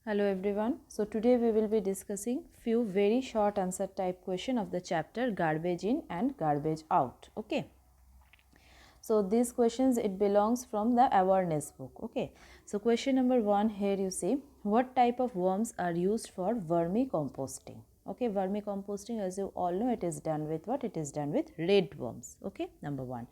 Hello everyone. So today we will be discussing few very short answer type question of the chapter garbage in and garbage out. Okay. So these questions it belongs from the awareness book. Okay. So question number 1 here you see what type of worms are used for vermicomposting. Okay, vermicomposting as you all know it is done with what? It is done with red worms. Okay, number 1.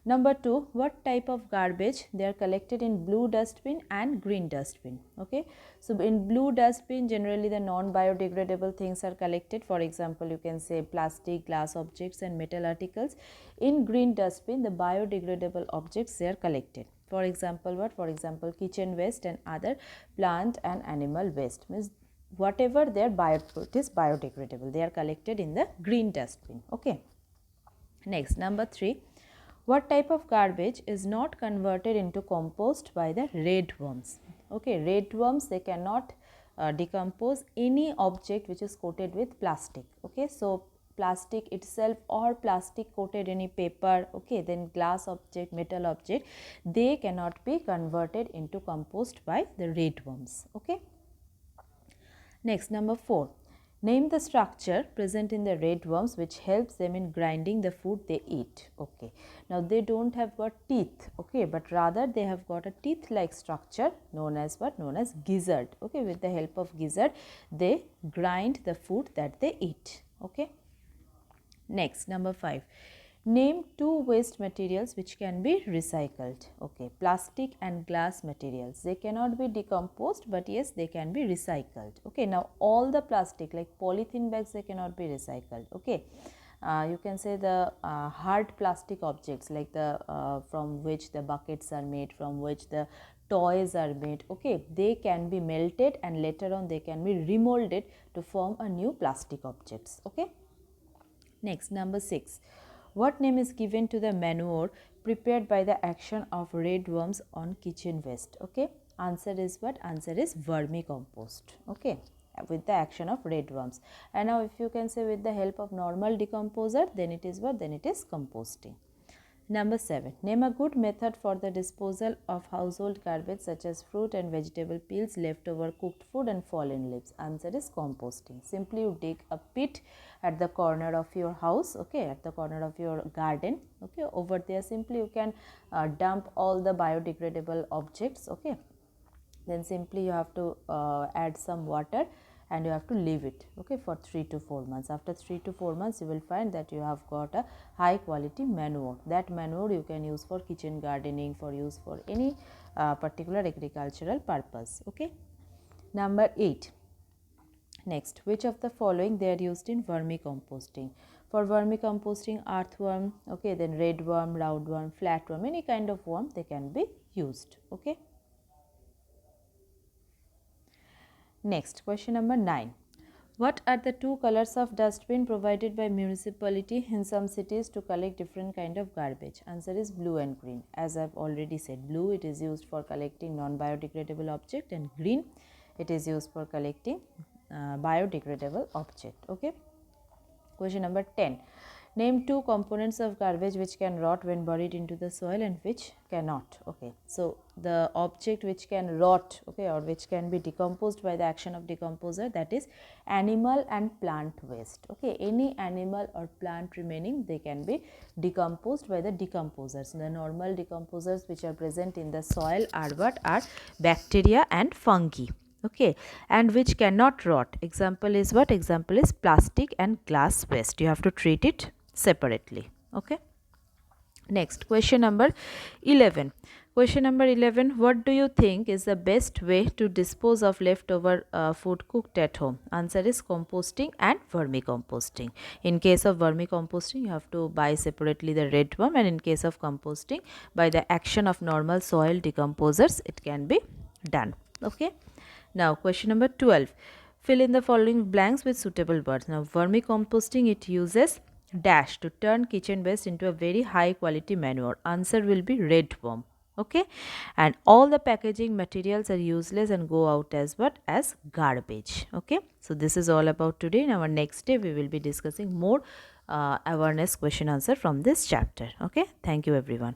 Number 2, what type of garbage? They are collected in blue dustbin and green dustbin. Okay, so in blue dustbin generally the non-biodegradable things are collected. For example, you can say plastic, glass objects and metal articles. In green dustbin the biodegradable objects they are collected. For example, what? For example, kitchen waste and other plant and animal waste. Means whatever it is biodegradable, they are collected in the green dustbin. Okay. Next, number 3. What type of garbage is not converted into compost by the red worms? Okay, red worms they cannot decompose any object which is coated with plastic. Okay, so plastic itself or plastic coated any paper, okay, then glass object, metal object, they cannot be converted into compost by the red worms. Okay. Next, number 4. Name the structure present in the red worms which helps them in grinding the food they eat. Okay. Now they don't have got teeth, okay, but rather they have got a teeth like structure known as what? Known as gizzard. Okay, with the help of gizzard they grind the food that they eat. Okay. Next, number 5. Name 2 waste materials which can be recycled. Okay, plastic and glass materials. They cannot be decomposed, but yes, they can be recycled. Okay, now all the plastic like polythene bags, they cannot be recycled. Okay, you can say the hard plastic objects like the from which the buckets are made, from which the toys are made. Okay, they can be melted and later on they can be remolded to form a new plastic objects. Okay. Next, number 6. What name is given to the manure prepared by the action of red worms on kitchen waste? Okay, answer is what? Answer is vermicompost. Okay, with the action of red worms. And now if you can say with the help of normal decomposer, then it is what? Then it is composting. Number 7. Name a good method for the disposal of household garbage such as fruit and vegetable peels, leftover cooked food and fallen leaves. Answer is composting. Simply you dig a pit at the corner of your house, okay, at the corner of your garden, okay, over there simply you can dump all the biodegradable objects, okay. Then simply you have to add some water and you have to leave it, okay, for 3 to 4 months. After 3 to 4 months you will find that you have got a high quality manure. That manure you can use for kitchen gardening, for use for any particular agricultural purpose. Okay. Number 8. Next, which of the following they are used in vermicomposting? For vermicomposting, earthworm, okay, then red worm, roundworm, flatworm, any kind of worm they can be used. Okay. Next, question number 9. What are the 2 colors of dustbin provided by municipality in some cities to collect different kind of garbage? Answer is blue and green. As I have already said, blue it is used for collecting non-biodegradable object and green it is used for collecting biodegradable object. Okay. Question number 10. Name 2 components of garbage which can rot when buried into the soil and which cannot. Okay, so the object which can rot, okay, or which can be decomposed by the action of decomposer, that is animal and plant waste. Okay, any animal or plant remaining they can be decomposed by the decomposers. The normal decomposers which are present in the soil are what? Are bacteria and fungi. Okay, and which cannot rot. Example is what? Example is plastic and glass waste. You have to treat it separately. Okay. Next, question number 11. Question number 11. What do you think is the best way to dispose of leftover food cooked at home? Answer is composting and vermicomposting. In case of vermicomposting, you have to buy separately the red worm, and in case of composting, by the action of normal soil decomposers, it can be done. Okay. Now, question number 12. Fill in the following blanks with suitable words. Now, vermicomposting it uses dash to turn kitchen waste into a very high quality manure. Answer will be red worm. Okay, and all the packaging materials are useless and go out as what? As garbage. Okay, so this is all about today. In our next day we will be discussing more awareness question answer from this chapter. Okay, thank you everyone.